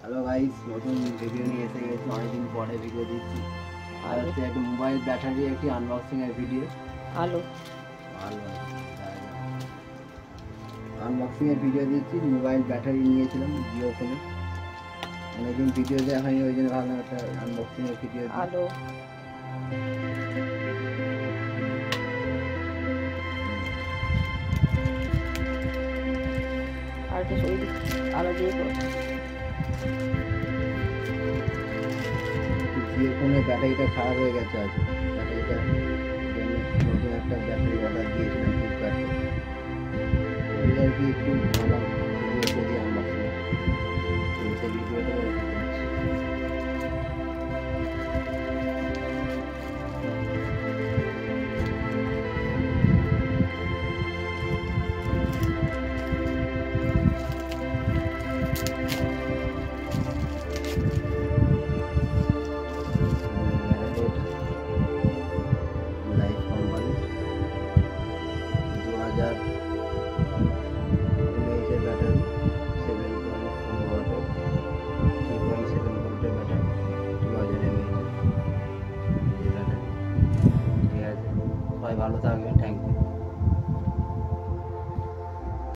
Hello guys, নতুন video নিয়ে এসে গেছি, অনেকদিন পরে ভিডিও দিচ্ছি। আর হচ্ছে একটা মোবাইল ব্যাটারি একটি আনবক্সিং এর ভিডিও। ভালো আনবক্সিং এর ভিডিও দিচ্ছি। মোবাইল ব্যাটারি নিয়েছিলাম জিও ফোনে, অনেকদিন ভিডিও দেওয়া হয়নি, ওই জন্য ভাবলাম একটা আনবক্সিং এর ভিডিও দিই। আলো আর একটু শরীর আলো দিয়ে করো। জিও ফোনের ব্যাটারিটা খারাপ হয়ে গেছে আজ। ব্যাটারিটা নতুন একটা ব্যাটারি অর্ডার দিয়েছিলাম ফ্লিপকার্টে, ওই আর কি একটু ভালো ভিডিও করি আনবক্সিং। সেই ভিডিওটা লাইফ কোম্পানি 2000 mAh ব্যাটারি, 7.4 ওয়াটের, 3.7 ভোল্টের ব্যাটারি, 2000 mAh ব্যাটারি। ঠিক আছে, সবাই ভালো থাকবেন।